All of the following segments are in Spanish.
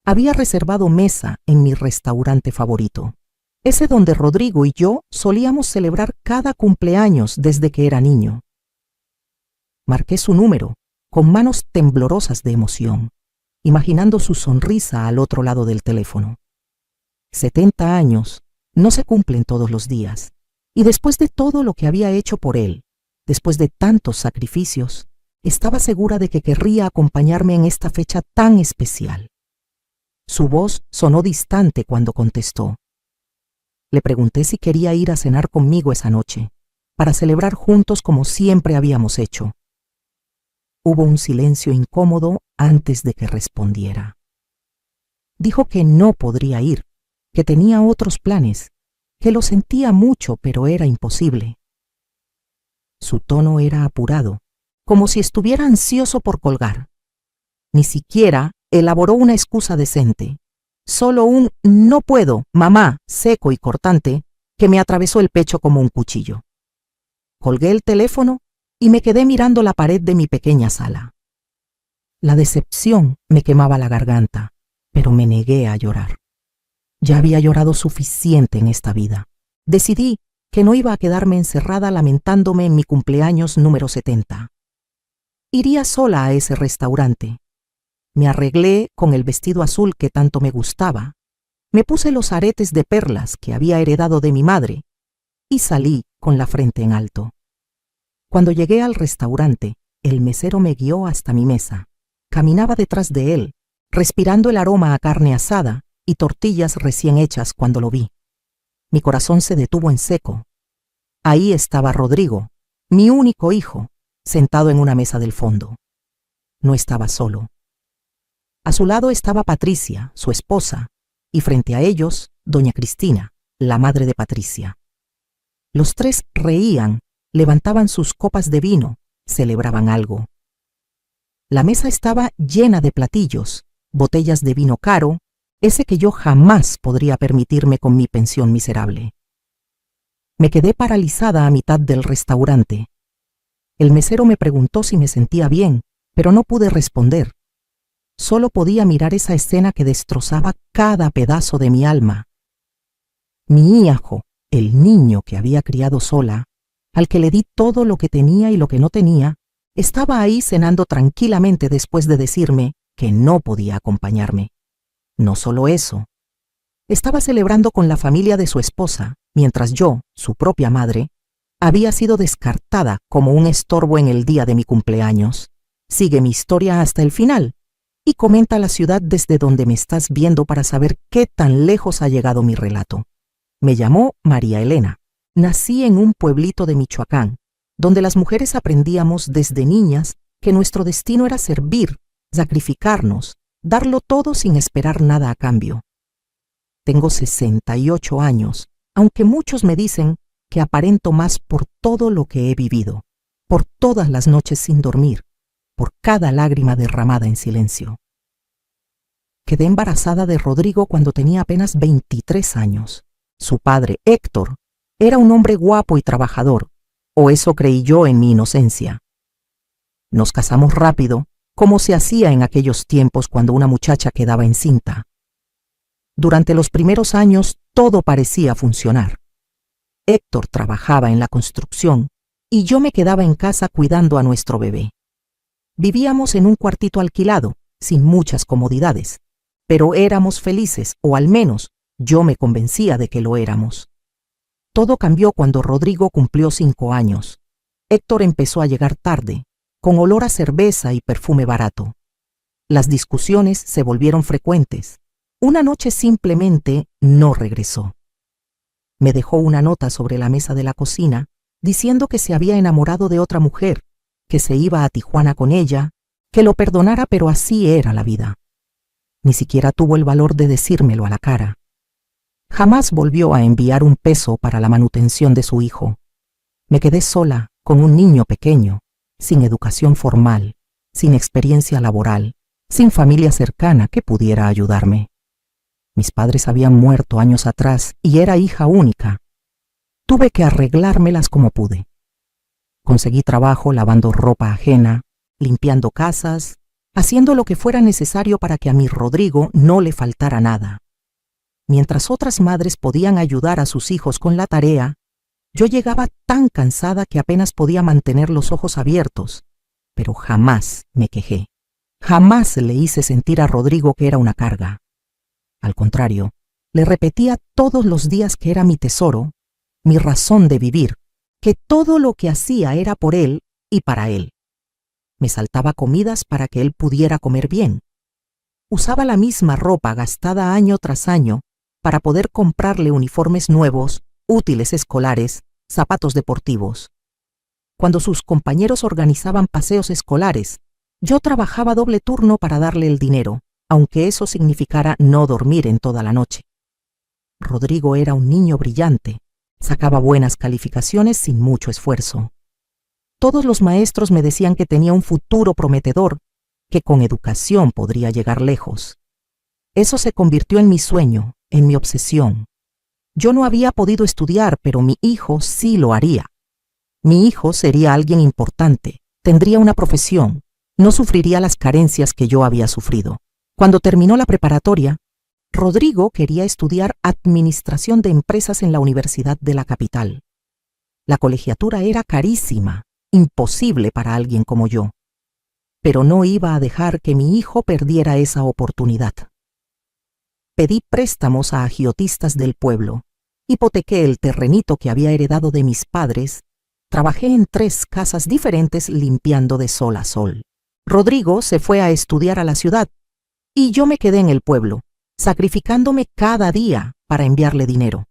Había reservado mesa en mi restaurante favorito, ese donde Rodrigo y yo solíamos celebrar cada cumpleaños desde que era niño. Marqué su número, con manos temblorosas de emoción, imaginando su sonrisa al otro lado del teléfono. 70 años no se cumplen todos los días, y después de todo lo que había hecho por él, después de tantos sacrificios, estaba segura de que querría acompañarme en esta fecha tan especial. Su voz sonó distante cuando contestó. Le pregunté si quería ir a cenar conmigo esa noche, para celebrar juntos como siempre habíamos hecho. Hubo un silencio incómodo antes de que respondiera. Dijo que no podría ir, que tenía otros planes, que lo sentía mucho, pero era imposible. Su tono era apurado, como si estuviera ansioso por colgar. Ni siquiera elaboró una excusa decente, solo un «no puedo, mamá», seco y cortante, que me atravesó el pecho como un cuchillo. Colgué el teléfono y me quedé mirando la pared de mi pequeña sala. La decepción me quemaba la garganta, pero me negué a llorar. Ya había llorado suficiente en esta vida. Decidí que no iba a quedarme encerrada lamentándome en mi cumpleaños número 70. Iría sola a ese restaurante. Me arreglé con el vestido azul que tanto me gustaba. Me puse los aretes de perlas que había heredado de mi madre y salí con la frente en alto. Cuando llegué al restaurante, el mesero me guió hasta mi mesa. Caminaba detrás de él, respirando el aroma a carne asada y tortillas recién hechas cuando lo vi. Mi corazón se detuvo en seco. Ahí estaba Rodrigo, mi único hijo, sentado en una mesa del fondo. No estaba solo. A su lado estaba Patricia, su esposa, y frente a ellos, doña Cristina, la madre de Patricia. Los tres reían, levantaban sus copas de vino, celebraban algo. La mesa estaba llena de platillos, botellas de vino caro, ese que yo jamás podría permitirme con mi pensión miserable. Me quedé paralizada a mitad del restaurante. El mesero me preguntó si me sentía bien, pero no pude responder. Solo podía mirar esa escena que destrozaba cada pedazo de mi alma. Mi hijo, el niño que había criado sola, al que le di todo lo que tenía y lo que no tenía, estaba ahí cenando tranquilamente después de decirme que no podía acompañarme. No solo eso. Estaba celebrando con la familia de su esposa, mientras yo, su propia madre, había sido descartada como un estorbo en el día de mi cumpleaños. Sigue mi historia hasta el final y comenta la ciudad desde donde me estás viendo para saber qué tan lejos ha llegado mi relato. Me llamó María Elena. Nací en un pueblito de Michoacán, donde las mujeres aprendíamos desde niñas que nuestro destino era servir, sacrificarnos, darlo todo sin esperar nada a cambio. Tengo 68 años, aunque muchos me dicen que aparento más por todo lo que he vivido, por todas las noches sin dormir, por cada lágrima derramada en silencio. Quedé embarazada de Rodrigo cuando tenía apenas 23 años. Su padre, Héctor, era un hombre guapo y trabajador, o eso creí yo en mi inocencia. Nos casamos rápido, como se hacía en aquellos tiempos cuando una muchacha quedaba encinta. Durante los primeros años todo parecía funcionar. Héctor trabajaba en la construcción y yo me quedaba en casa cuidando a nuestro bebé. Vivíamos en un cuartito alquilado, sin muchas comodidades, pero éramos felices, o al menos yo me convencía de que lo éramos. Todo cambió cuando Rodrigo cumplió 5 años. Héctor empezó a llegar tarde, con olor a cerveza y perfume barato. Las discusiones se volvieron frecuentes. Una noche simplemente no regresó. Me dejó una nota sobre la mesa de la cocina diciendo que se había enamorado de otra mujer, que se iba a Tijuana con ella, que lo perdonara, pero así era la vida. Ni siquiera tuvo el valor de decírmelo a la cara. Jamás volvió a enviar un peso para la manutención de su hijo. Me quedé sola con un niño pequeño, sin educación formal, sin experiencia laboral, sin familia cercana que pudiera ayudarme. Mis padres habían muerto años atrás y era hija única. Tuve que arreglármelas como pude. Conseguí trabajo lavando ropa ajena, limpiando casas, haciendo lo que fuera necesario para que a mi Rodrigo no le faltara nada. Mientras otras madres podían ayudar a sus hijos con la tarea, yo llegaba tan cansada que apenas podía mantener los ojos abiertos, pero jamás me quejé. Jamás le hice sentir a Rodrigo que era una carga. Al contrario, le repetía todos los días que era mi tesoro, mi razón de vivir, que todo lo que hacía era por él y para él. Me saltaba comidas para que él pudiera comer bien. Usaba la misma ropa gastada año tras año para poder comprarle uniformes nuevos, útiles escolares, zapatos deportivos. Cuando sus compañeros organizaban paseos escolares, yo trabajaba doble turno para darle el dinero, aunque eso significara no dormir en toda la noche. Rodrigo era un niño brillante, sacaba buenas calificaciones sin mucho esfuerzo. Todos los maestros me decían que tenía un futuro prometedor, que con educación podría llegar lejos. Eso se convirtió en mi sueño, en mi obsesión. Yo no había podido estudiar, pero mi hijo sí lo haría. Mi hijo sería alguien importante, tendría una profesión, no sufriría las carencias que yo había sufrido. Cuando terminó la preparatoria, Rodrigo quería estudiar Administración de Empresas en la Universidad de la capital. La colegiatura era carísima, imposible para alguien como yo. Pero no iba a dejar que mi hijo perdiera esa oportunidad. Pedí préstamos a agiotistas del pueblo, hipotequé el terrenito que había heredado de mis padres, trabajé en 3 casas diferentes limpiando de sol a sol. Rodrigo se fue a estudiar a la ciudad y yo me quedé en el pueblo, sacrificándome cada día para enviarle dinero.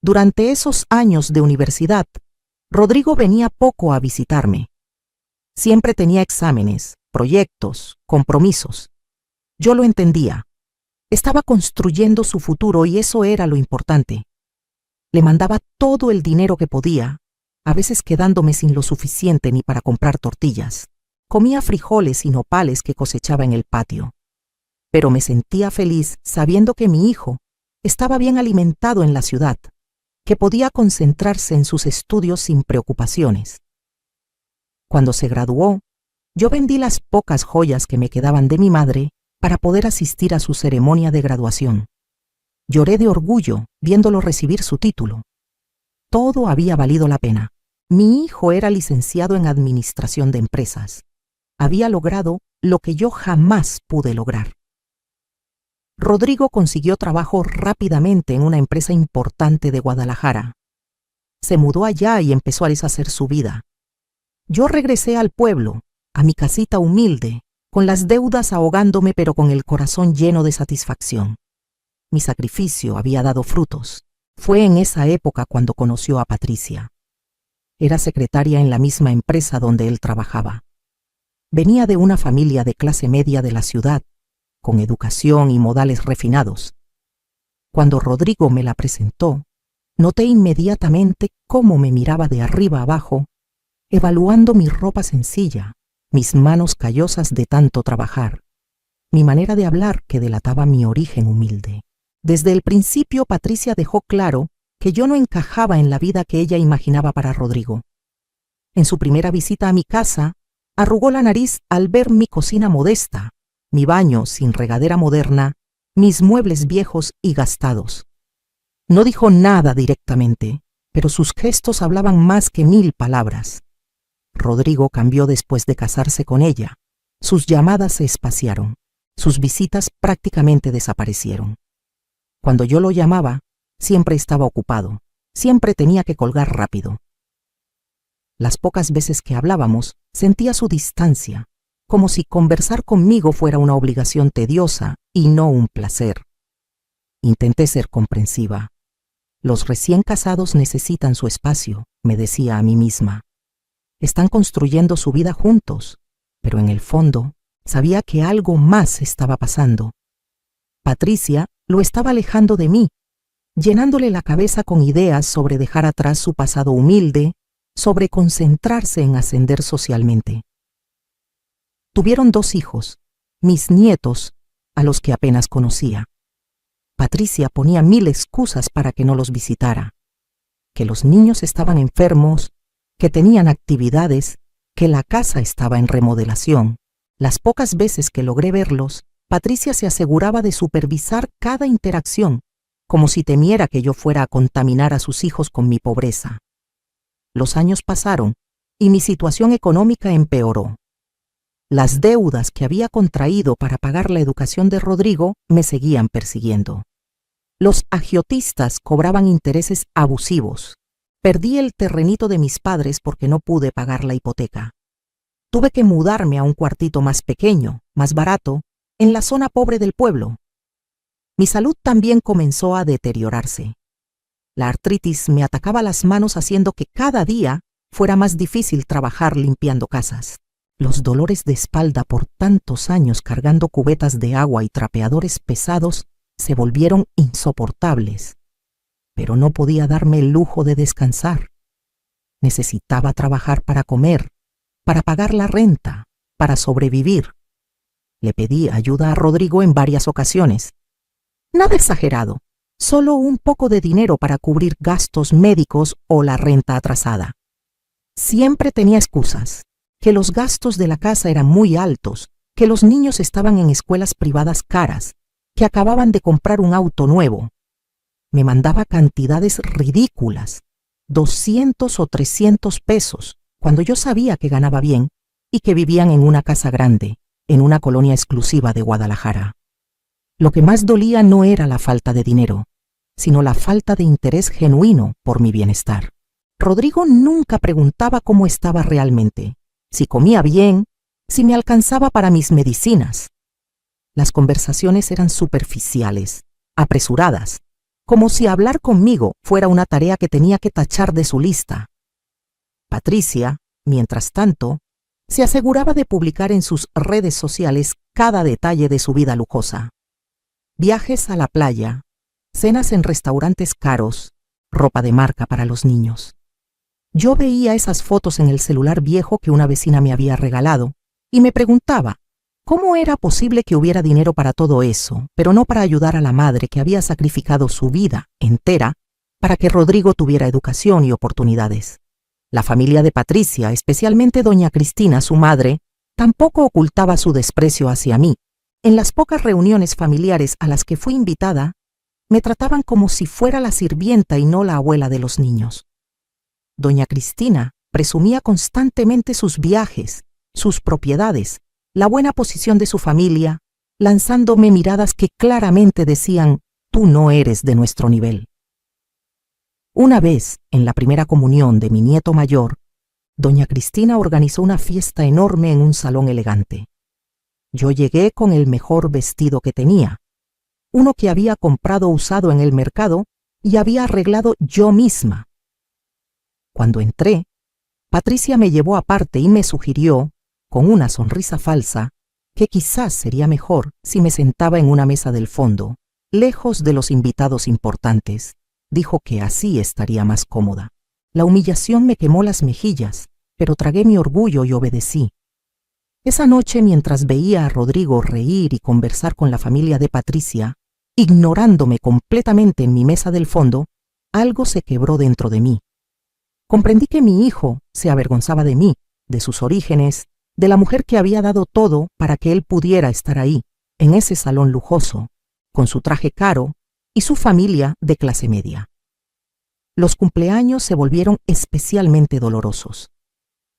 Durante esos años de universidad, Rodrigo venía poco a visitarme. Siempre tenía exámenes, proyectos, compromisos. Yo lo entendía. Estaba construyendo su futuro y eso era lo importante. Le mandaba todo el dinero que podía, a veces quedándome sin lo suficiente ni para comprar tortillas. Comía frijoles y nopales que cosechaba en el patio. Pero me sentía feliz sabiendo que mi hijo estaba bien alimentado en la ciudad, que podía concentrarse en sus estudios sin preocupaciones. Cuando se graduó, yo vendí las pocas joyas que me quedaban de mi madre para poder asistir a su ceremonia de graduación. Lloré de orgullo viéndolo recibir su título. Todo había valido la pena. Mi hijo era licenciado en Administración de Empresas. Había logrado lo que yo jamás pude lograr. Rodrigo consiguió trabajo rápidamente en una empresa importante de Guadalajara. Se mudó allá y empezó a deshacer su vida. Yo regresé al pueblo, a mi casita humilde, con las deudas ahogándome pero con el corazón lleno de satisfacción. Mi sacrificio había dado frutos. Fue en esa época cuando conoció a Patricia. Era secretaria en la misma empresa donde él trabajaba. Venía de una familia de clase media de la ciudad, con educación y modales refinados. Cuando Rodrigo me la presentó, noté inmediatamente cómo me miraba de arriba abajo, evaluando mi ropa sencilla, mis manos callosas de tanto trabajar, mi manera de hablar que delataba mi origen humilde. Desde el principio Patricia dejó claro que yo no encajaba en la vida que ella imaginaba para Rodrigo. En su primera visita a mi casa, arrugó la nariz al ver mi cocina modesta, mi baño sin regadera moderna, mis muebles viejos y gastados. No dijo nada directamente, pero sus gestos hablaban más que 1000 palabras. Rodrigo cambió después de casarse con ella. Sus llamadas se espaciaron. Sus visitas prácticamente desaparecieron. Cuando yo lo llamaba, siempre estaba ocupado. Siempre tenía que colgar rápido. Las pocas veces que hablábamos, sentía su distancia, como si conversar conmigo fuera una obligación tediosa y no un placer. Intenté ser comprensiva. Los recién casados necesitan su espacio, me decía a mí misma. Están construyendo su vida juntos, pero en el fondo sabía que algo más estaba pasando. Patricia lo estaba alejando de mí, llenándole la cabeza con ideas sobre dejar atrás su pasado humilde, sobre concentrarse en ascender socialmente. Tuvieron 2 hijos, mis nietos, a los que apenas conocía. Patricia ponía 1000 excusas para que no los visitara. Que los niños estaban enfermos, que tenían actividades, que la casa estaba en remodelación. Las pocas veces que logré verlos, Patricia se aseguraba de supervisar cada interacción, como si temiera que yo fuera a contaminar a sus hijos con mi pobreza. Los años pasaron y mi situación económica empeoró. Las deudas que había contraído para pagar la educación de Rodrigo me seguían persiguiendo. Los agiotistas cobraban intereses abusivos. Perdí el terrenito de mis padres porque no pude pagar la hipoteca. Tuve que mudarme a un cuartito más pequeño, más barato, en la zona pobre del pueblo. Mi salud también comenzó a deteriorarse. La artritis me atacaba las manos haciendo que cada día fuera más difícil trabajar limpiando casas. Los dolores de espalda por tantos años cargando cubetas de agua y trapeadores pesados se volvieron insoportables. Pero no podía darme el lujo de descansar. Necesitaba trabajar para comer, para pagar la renta, para sobrevivir. Le pedí ayuda a Rodrigo en varias ocasiones. Nada exagerado, solo un poco de dinero para cubrir gastos médicos o la renta atrasada. Siempre tenía excusas, que los gastos de la casa eran muy altos, que los niños estaban en escuelas privadas caras, que acababan de comprar un auto nuevo. Me mandaba cantidades ridículas, 200 o 300 pesos, cuando yo sabía que ganaba bien y que vivían en una casa grande, en una colonia exclusiva de Guadalajara. Lo que más dolía no era la falta de dinero, sino la falta de interés genuino por mi bienestar. Rodrigo nunca preguntaba cómo estaba realmente, si comía bien, si me alcanzaba para mis medicinas. Las conversaciones eran superficiales, apresuradas, como si hablar conmigo fuera una tarea que tenía que tachar de su lista. Patricia, mientras tanto, se aseguraba de publicar en sus redes sociales cada detalle de su vida lujosa. Viajes a la playa, cenas en restaurantes caros, ropa de marca para los niños. Yo veía esas fotos en el celular viejo que una vecina me había regalado y me preguntaba cómo era posible que hubiera dinero para todo eso, pero no para ayudar a la madre que había sacrificado su vida entera para que Rodrigo tuviera educación y oportunidades. La familia de Patricia, especialmente doña Cristina, su madre, tampoco ocultaba su desprecio hacia mí. En las pocas reuniones familiares a las que fui invitada, me trataban como si fuera la sirvienta y no la abuela de los niños. Doña Cristina presumía constantemente sus viajes, sus propiedades, la buena posición de su familia, lanzándome miradas que claramente decían, tú no eres de nuestro nivel. Una vez, en la primera comunión de mi nieto mayor, doña Cristina organizó una fiesta enorme en un salón elegante. Yo llegué con el mejor vestido que tenía, uno que había comprado usado en el mercado y había arreglado yo misma. Cuando entré, Patricia me llevó aparte y me sugirió, con una sonrisa falsa, que quizás sería mejor si me sentaba en una mesa del fondo, lejos de los invitados importantes. Dijo que así estaría más cómoda. La humillación me quemó las mejillas, pero tragué mi orgullo y obedecí. Esa noche, mientras veía a Rodrigo reír y conversar con la familia de Patricia, ignorándome completamente en mi mesa del fondo, algo se quebró dentro de mí. Comprendí que mi hijo se avergonzaba de mí, de sus orígenes, de la mujer que había dado todo para que él pudiera estar ahí, en ese salón lujoso, con su traje caro y su familia de clase media. Los cumpleaños se volvieron especialmente dolorosos.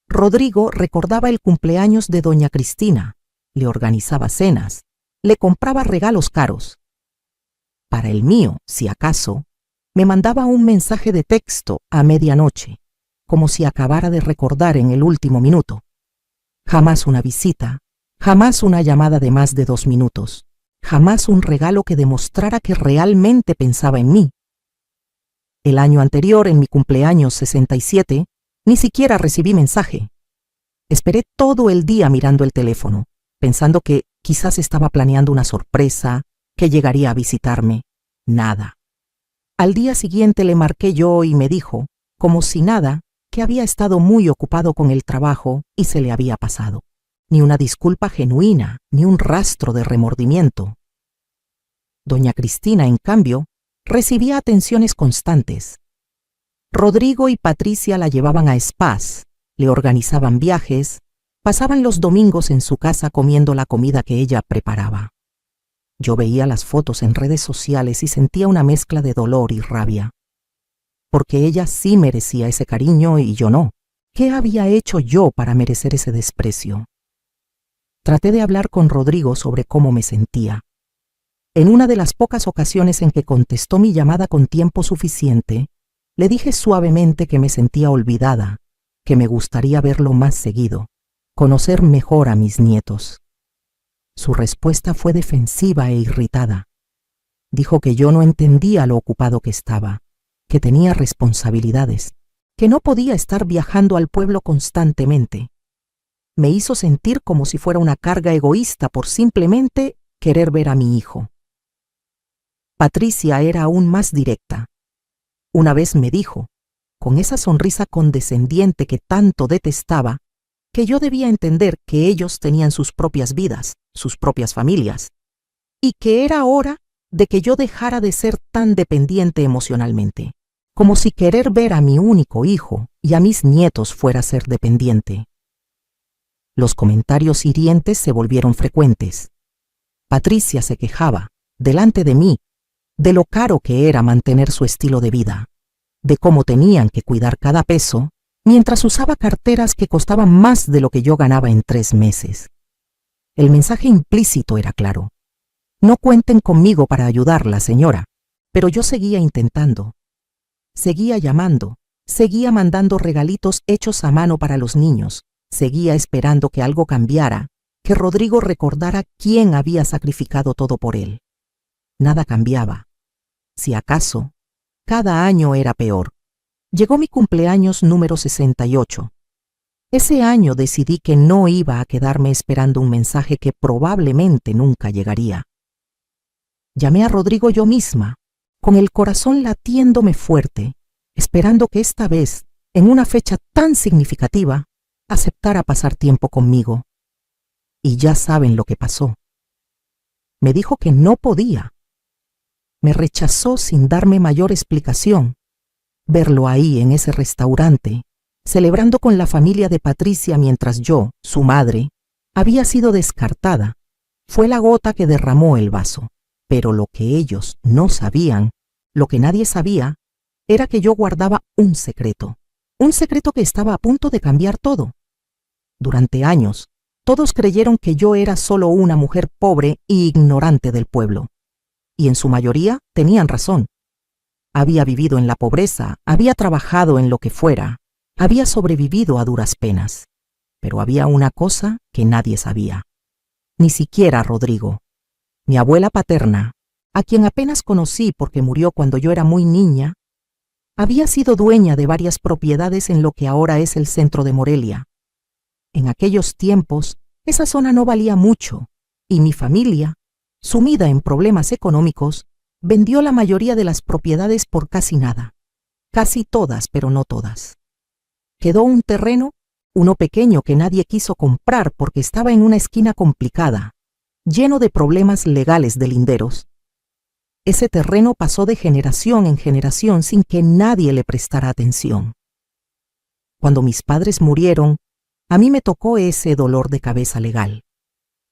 Rodrigo recordaba el cumpleaños de doña Cristina, le organizaba cenas, le compraba regalos caros. Para el mío, si acaso, me mandaba un mensaje de texto a medianoche, como si acabara de recordar en el último minuto. Jamás una visita, jamás una llamada de más de 2 minutos, jamás un regalo que demostrara que realmente pensaba en mí. El año anterior, en mi cumpleaños 67, ni siquiera recibí mensaje. Esperé todo el día mirando el teléfono, pensando que quizás estaba planeando una sorpresa, que llegaría a visitarme. Nada. Al día siguiente le marqué yo y me dijo, como si nada, que había estado muy ocupado con el trabajo y se le había pasado. Ni una disculpa genuina, ni un rastro de remordimiento. Doña Cristina, en cambio, recibía atenciones constantes. Rodrigo y Patricia la llevaban a spas, le organizaban viajes, Pasaban los domingos en su casa comiendo la comida que ella preparaba. Yo veía las fotos en redes sociales y sentía una mezcla de dolor y rabia. Porque ella sí merecía ese cariño y yo no. ¿Qué había hecho yo para merecer ese desprecio? Traté de hablar con Rodrigo sobre cómo me sentía. En una de las pocas ocasiones en que contestó mi llamada con tiempo suficiente, le dije suavemente que me sentía olvidada, que me gustaría verlo más seguido, conocer mejor a mis nietos. Su respuesta fue defensiva e irritada. Dijo que yo no entendía lo ocupado que estaba, que tenía responsabilidades, que no podía estar viajando al pueblo constantemente. Me hizo sentir como si fuera una carga egoísta por simplemente querer ver a mi hijo. Patricia era aún más directa. Una vez me dijo, con esa sonrisa condescendiente que tanto detestaba, que yo debía entender que ellos tenían sus propias vidas, sus propias familias, y que era hora de que yo dejara de ser tan dependiente emocionalmente, como si querer ver a mi único hijo y a mis nietos fuera ser dependiente. Los comentarios hirientes se volvieron frecuentes. Patricia se quejaba, delante de mí, de lo caro que era mantener su estilo de vida, de cómo tenían que cuidar cada peso, mientras usaba carteras que costaban más de lo que yo ganaba en 3 meses. El mensaje implícito era claro. No cuenten conmigo para ayudarla, señora, pero yo seguía intentando. Seguía llamando, seguía mandando regalitos hechos a mano para los niños, seguía esperando que algo cambiara, que Rodrigo recordara quién había sacrificado todo por él. Nada cambiaba. Si acaso, cada año era peor. Llegó mi cumpleaños número 68. Ese año decidí que no iba a quedarme esperando un mensaje que probablemente nunca llegaría. Llamé a Rodrigo yo misma, con el corazón latiéndome fuerte, esperando que esta vez, en una fecha tan significativa, aceptara pasar tiempo conmigo. Y ya saben lo que pasó. Me dijo que no podía. Me rechazó sin darme mayor explicación. Verlo ahí en ese restaurante, celebrando con la familia de Patricia mientras yo, su madre, había sido descartada, fue la gota que derramó el vaso. Pero lo que ellos no sabían, lo que nadie sabía, era que yo guardaba un secreto que estaba a punto de cambiar todo. Durante años, todos creyeron que yo era solo una mujer pobre y ignorante del pueblo. Y en su mayoría tenían razón. Había vivido en la pobreza, había trabajado en lo que fuera, había sobrevivido a duras penas. Pero había una cosa que nadie sabía. Ni siquiera Rodrigo. Mi abuela paterna, a quien apenas conocí porque murió cuando yo era muy niña, había sido dueña de varias propiedades en lo que ahora es el centro de Morelia. En aquellos tiempos, esa zona no valía mucho, y mi familia, sumida en problemas económicos, vendió la mayoría de las propiedades por casi nada. Casi todas, pero no todas. Quedó un terreno, uno pequeño que nadie quiso comprar porque estaba en una esquina complicada, lleno de problemas legales de linderos. Ese terreno pasó de generación en generación sin que nadie le prestara atención. Cuando mis padres murieron, a mí me tocó ese dolor de cabeza legal.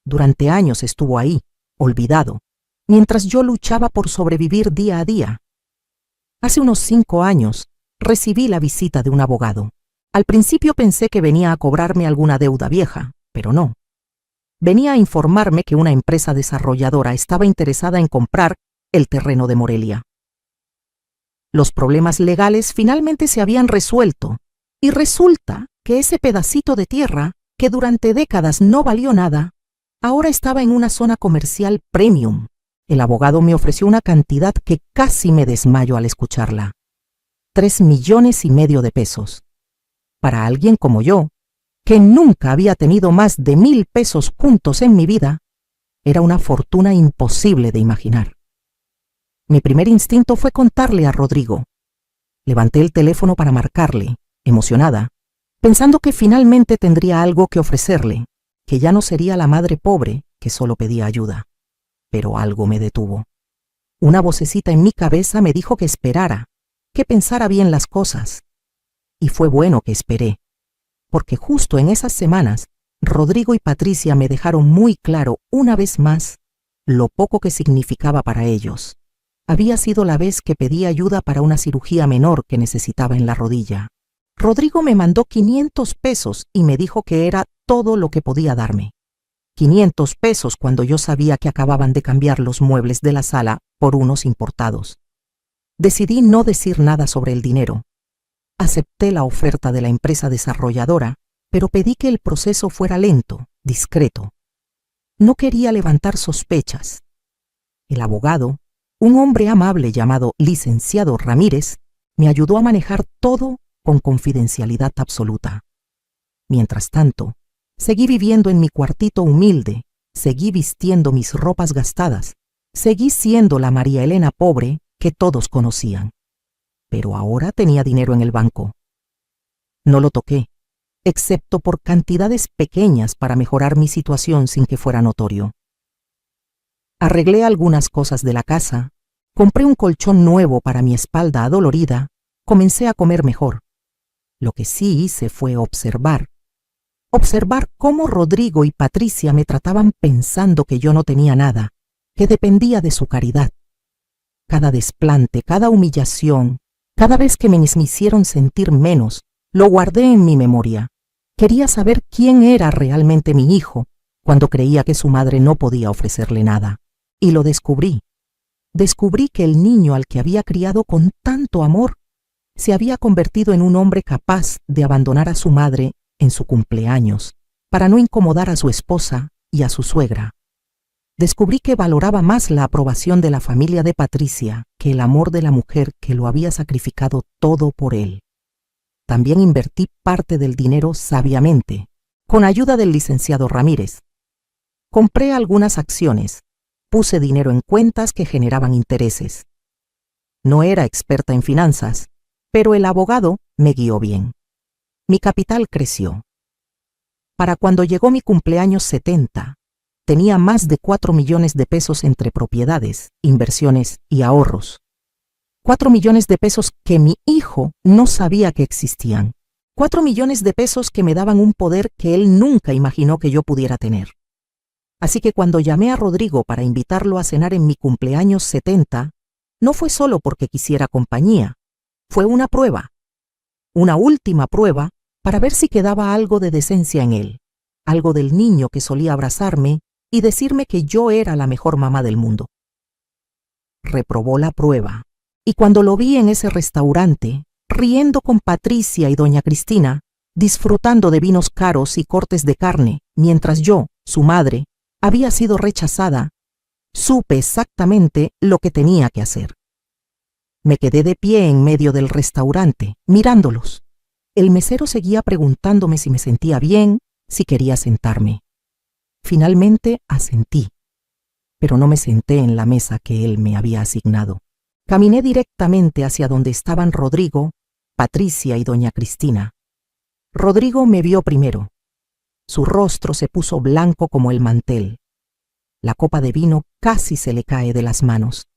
Durante años estuvo ahí, olvidado, mientras yo luchaba por sobrevivir día a día. Hace unos 5 años, recibí la visita de un abogado. Al principio pensé que venía a cobrarme alguna deuda vieja, pero no. Venía a informarme que una empresa desarrolladora estaba interesada en comprar el terreno de Morelia. Los problemas legales finalmente se habían resuelto, y resulta que ese pedacito de tierra, que durante décadas no valió nada, ahora estaba en una zona comercial premium. El abogado me ofreció una cantidad que casi me desmayo al escucharla. 3,5 millones de pesos. Para alguien como yo, que nunca había tenido más de 1,000 pesos juntos en mi vida, era una fortuna imposible de imaginar. Mi primer instinto fue contarle a Rodrigo. Levanté el teléfono para marcarle, emocionada, pensando que finalmente tendría algo que ofrecerle, que ya no sería la madre pobre que solo pedía ayuda. Pero algo me detuvo. Una vocecita en mi cabeza me dijo que esperara, que pensara bien las cosas. Y fue bueno que esperé, porque justo en esas semanas Rodrigo y Patricia me dejaron muy claro, una vez más, lo poco que significaba para ellos. Había sido la vez que pedí ayuda para una cirugía menor que necesitaba en la rodilla. Rodrigo me mandó 500 pesos y me dijo que era todo lo que podía darme. 500 pesos cuando yo sabía que acababan de cambiar los muebles de la sala por unos importados. Decidí no decir nada sobre el dinero. Acepté la oferta de la empresa desarrolladora, pero pedí que el proceso fuera lento, discreto. No quería levantar sospechas. El abogado, un hombre amable llamado licenciado Ramírez, me ayudó a manejar todo con confidencialidad absoluta. Mientras tanto, seguí viviendo en mi cuartito humilde, seguí vistiendo mis ropas gastadas, seguí siendo la María Elena pobre que todos conocían. Pero ahora tenía dinero en el banco. No lo toqué, excepto por cantidades pequeñas para mejorar mi situación sin que fuera notorio. Arreglé algunas cosas de la casa, compré un colchón nuevo para mi espalda adolorida, comencé a comer mejor. Lo que sí hice fue observar cómo Rodrigo y Patricia me trataban pensando que yo no tenía nada, que dependía de su caridad. Cada desplante, cada humillación, cada vez que me hicieron sentir menos, lo guardé en mi memoria. Quería saber quién era realmente mi hijo, cuando creía que su madre no podía ofrecerle nada. Y lo descubrí. Descubrí que el niño al que había criado con tanto amor se había convertido en un hombre capaz de abandonar a su madre en su cumpleaños para no incomodar a su esposa y a su suegra. Descubrí que valoraba más la aprobación de la familia de Patricia que el amor de la mujer que lo había sacrificado todo por él. También invertí parte del dinero sabiamente, con ayuda del licenciado Ramírez. Compré algunas acciones, puse dinero en cuentas que generaban intereses. No era experta en finanzas, pero el abogado me guió bien. Mi capital creció. Para cuando llegó mi cumpleaños 70, tenía más de 4 millones de pesos entre propiedades, inversiones y ahorros. 4 millones de pesos que mi hijo no sabía que existían. 4 millones de pesos que me daban un poder que él nunca imaginó que yo pudiera tener. Así que cuando llamé a Rodrigo para invitarlo a cenar en mi cumpleaños 70, no fue solo porque quisiera compañía, fue una prueba. Una última prueba para ver si quedaba algo de decencia en él, algo del niño que solía abrazarme y decirme que yo era la mejor mamá del mundo. Reprobó la prueba, y cuando lo vi en ese restaurante, riendo con Patricia y doña Cristina, disfrutando de vinos caros y cortes de carne, mientras yo, su madre, había sido rechazada, supe exactamente lo que tenía que hacer. Me quedé de pie en medio del restaurante, mirándolos. El mesero seguía preguntándome si me sentía bien, si quería sentarme. Finalmente asentí, pero no me senté en la mesa que él me había asignado. Caminé directamente hacia donde estaban Rodrigo, Patricia y doña Cristina. Rodrigo me vio primero. Su rostro se puso blanco como el mantel. La copa de vino casi se le cae de las manos.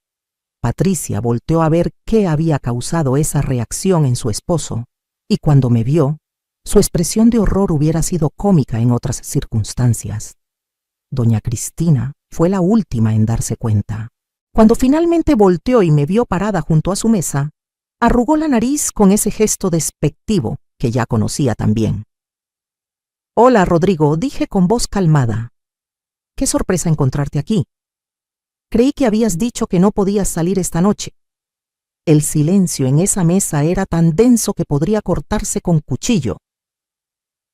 Patricia volteó a ver qué había causado esa reacción en su esposo, y cuando me vio, su expresión de horror hubiera sido cómica en otras circunstancias. Doña Cristina fue la última en darse cuenta. Cuando finalmente volteó y me vio parada junto a su mesa, arrugó la nariz con ese gesto despectivo que ya conocía también. «Hola, Rodrigo», dije con voz calmada. «Qué sorpresa encontrarte aquí. Creí que habías dicho que no podías salir esta noche». El silencio en esa mesa era tan denso que podría cortarse con cuchillo.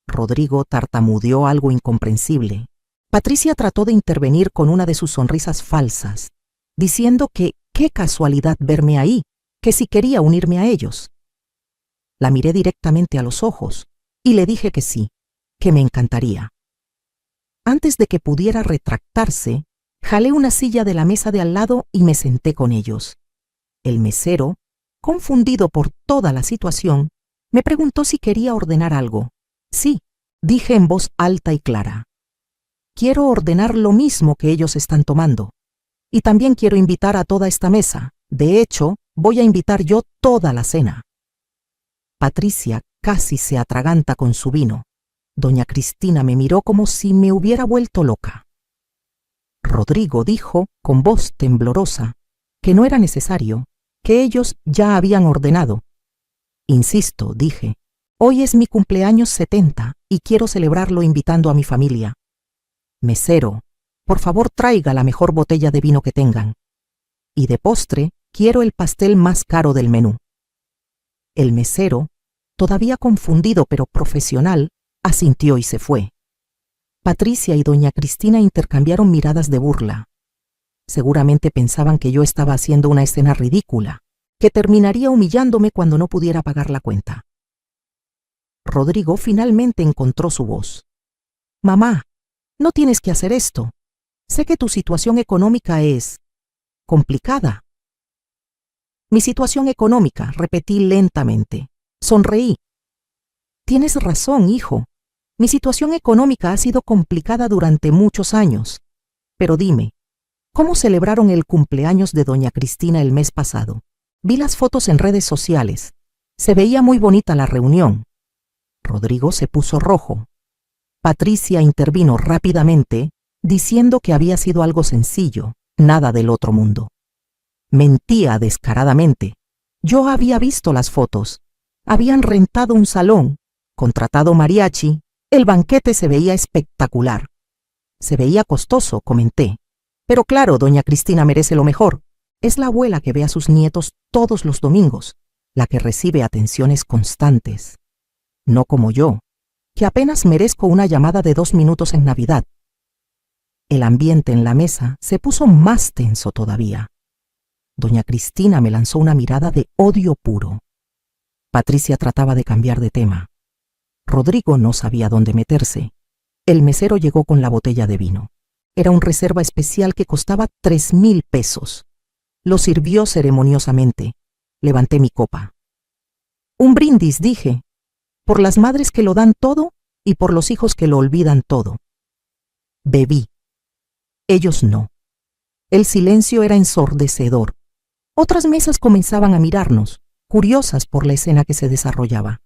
Rodrigo tartamudeó algo incomprensible. Patricia trató de intervenir con una de sus sonrisas falsas, diciendo que qué casualidad verme ahí, que si quería unirme a ellos. La miré directamente a los ojos y le dije que sí, que me encantaría. Antes de que pudiera retractarse, jalé una silla de la mesa de al lado y me senté con ellos. El mesero, confundido por toda la situación, me preguntó si quería ordenar algo. Sí, dije en voz alta y clara. Quiero ordenar lo mismo que ellos están tomando. Y también quiero invitar a toda esta mesa. De hecho, voy a invitar yo toda la cena. Patricia casi se atraganta con su vino. Doña Cristina me miró como si me hubiera vuelto loca. Rodrigo dijo, con voz temblorosa, que no era necesario, que ellos ya habían ordenado. Insisto, dije, hoy es mi cumpleaños 70 y quiero celebrarlo invitando a mi familia. Mesero, por favor traiga la mejor botella de vino que tengan. Y de postre, quiero el pastel más caro del menú. El mesero, todavía confundido pero profesional, asintió y se fue. Patricia y doña Cristina intercambiaron miradas de burla. Seguramente pensaban que yo estaba haciendo una escena ridícula, que terminaría humillándome cuando no pudiera pagar la cuenta. Rodrigo finalmente encontró su voz. Mamá, no tienes que hacer esto. Sé que tu situación económica es complicada. Mi situación económica, repetí lentamente. Sonreí. Tienes razón, hijo. Mi situación económica ha sido complicada durante muchos años. Pero dime, ¿cómo celebraron el cumpleaños de doña Cristina el mes pasado? Vi las fotos en redes sociales. Se veía muy bonita la reunión. Rodrigo se puso rojo. Patricia intervino rápidamente, diciendo que había sido algo sencillo, nada del otro mundo. Mentía descaradamente. Yo había visto las fotos. Habían rentado un salón, contratado mariachi. El banquete se veía espectacular. Se veía costoso, comenté. Pero claro, doña Cristina merece lo mejor. Es la abuela que ve a sus nietos todos los domingos, la que recibe atenciones constantes. No como yo, que apenas merezco una llamada de 2 minutos en Navidad. El ambiente en la mesa se puso más tenso todavía. Doña Cristina me lanzó una mirada de odio puro. Patricia trataba de cambiar de tema. Rodrigo no sabía dónde meterse. El mesero llegó con la botella de vino. Era un reserva especial que costaba 3,000 pesos. Lo sirvió ceremoniosamente. Levanté mi copa. Un brindis, dije, por las madres que lo dan todo y por los hijos que lo olvidan todo. Bebí. Ellos no. El silencio era ensordecedor. Otras mesas comenzaban a mirarnos, curiosas por la escena que se desarrollaba.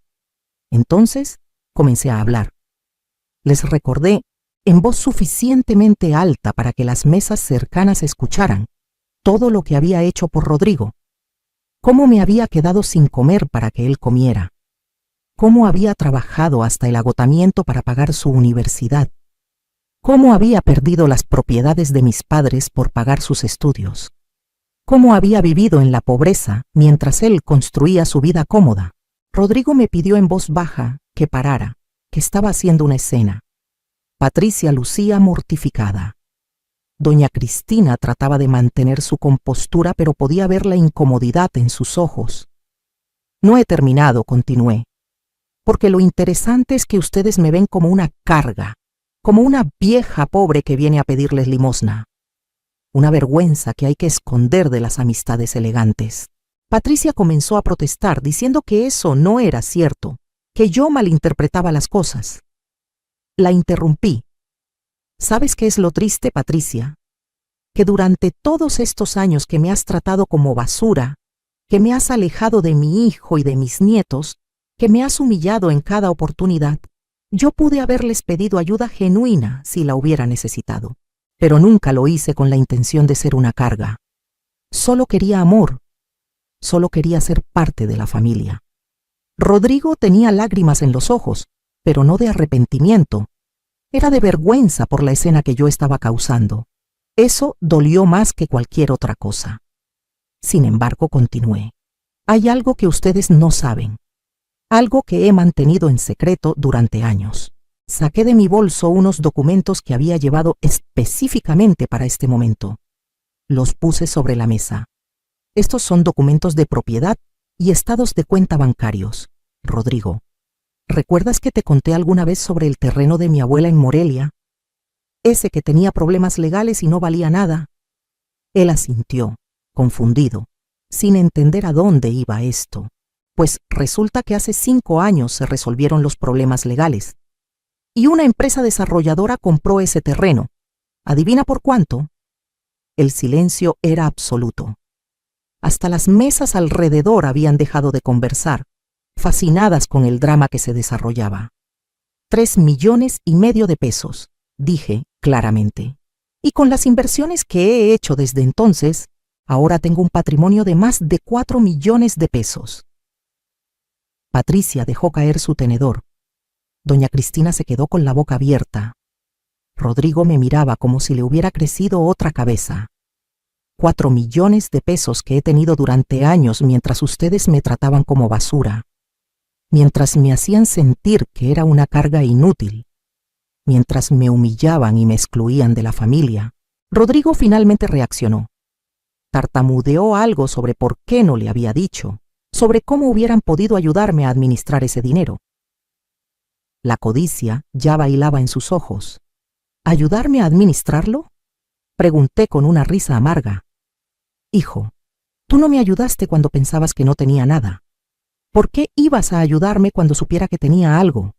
Entonces, comencé a hablar. Les recordé, en voz suficientemente alta para que las mesas cercanas escucharan, todo lo que había hecho por Rodrigo. Cómo me había quedado sin comer para que él comiera. Cómo había trabajado hasta el agotamiento para pagar su universidad. Cómo había perdido las propiedades de mis padres por pagar sus estudios. Cómo había vivido en la pobreza mientras él construía su vida cómoda. Rodrigo me pidió en voz baja que parara, que estaba haciendo una escena. Patricia lucía mortificada. Doña Cristina trataba de mantener su compostura, pero podía ver la incomodidad en sus ojos. No he terminado, continué, porque lo interesante es que ustedes me ven como una carga, como una vieja pobre que viene a pedirles limosna. Una vergüenza que hay que esconder de las amistades elegantes. Patricia comenzó a protestar, diciendo que eso no era cierto, que yo malinterpretaba las cosas. La interrumpí. ¿Sabes qué es lo triste, Patricia? Que durante todos estos años que me has tratado como basura, que me has alejado de mi hijo y de mis nietos, que me has humillado en cada oportunidad, yo pude haberles pedido ayuda genuina si la hubiera necesitado, pero nunca lo hice con la intención de ser una carga. Solo quería amor. Solo quería ser parte de la familia. Rodrigo tenía lágrimas en los ojos, pero no de arrepentimiento. Era de vergüenza por la escena que yo estaba causando. Eso dolió más que cualquier otra cosa. Sin embargo, continué. Hay algo que ustedes no saben. Algo que he mantenido en secreto durante años. Saqué de mi bolso unos documentos que había llevado específicamente para este momento. Los puse sobre la mesa. Estos son documentos de propiedad y estados de cuenta bancarios. Rodrigo, ¿recuerdas que te conté alguna vez sobre el terreno de mi abuela en Morelia? Ese que tenía problemas legales y no valía nada. Él asintió, confundido, sin entender a dónde iba esto. Pues resulta que hace 5 años se resolvieron los problemas legales. Y una empresa desarrolladora compró ese terreno. ¿Adivina por cuánto? El silencio era absoluto. Hasta las mesas alrededor habían dejado de conversar, fascinadas con el drama que se desarrollaba. 3,5 millones de pesos, dije claramente. Y con las inversiones que he hecho desde entonces, ahora tengo un patrimonio de más de 4 millones de pesos. Patricia dejó caer su tenedor. Doña Cristina se quedó con la boca abierta. Rodrigo me miraba como si le hubiera crecido otra cabeza. 4 millones de pesos que he tenido durante años mientras ustedes me trataban como basura, mientras me hacían sentir que era una carga inútil, mientras me humillaban y me excluían de la familia. Rodrigo finalmente reaccionó. Tartamudeó algo sobre por qué no le había dicho, sobre cómo hubieran podido ayudarme a administrar ese dinero. La codicia ya bailaba en sus ojos. ¿Ayudarme a administrarlo? Pregunté con una risa amarga. Hijo, tú no me ayudaste cuando pensabas que no tenía nada. ¿Por qué ibas a ayudarme cuando supiera que tenía algo?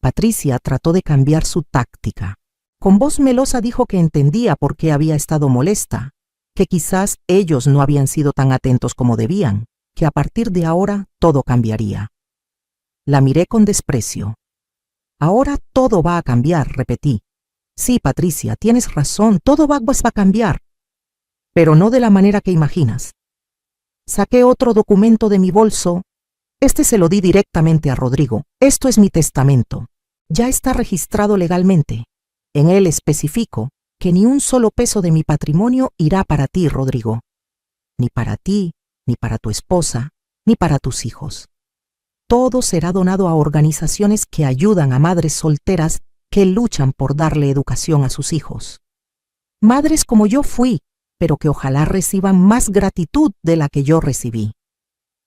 Patricia trató de cambiar su táctica. Con voz melosa dijo que entendía por qué había estado molesta, que quizás ellos no habían sido tan atentos como debían, que a partir de ahora todo cambiaría. La miré con desprecio. Ahora todo va a cambiar, repetí. Sí, Patricia, tienes razón, todo va a cambiar, pero no de la manera que imaginas. Saqué otro documento de mi bolso. Este se lo di directamente a Rodrigo. Esto es mi testamento. Ya está registrado legalmente. En él especifico que ni un solo peso de mi patrimonio irá para ti, Rodrigo. Ni para ti, ni para tu esposa, ni para tus hijos. Todo será donado a organizaciones que ayudan a madres solteras que luchan por darle educación a sus hijos. Madres como yo fui, pero que ojalá reciban más gratitud de la que yo recibí.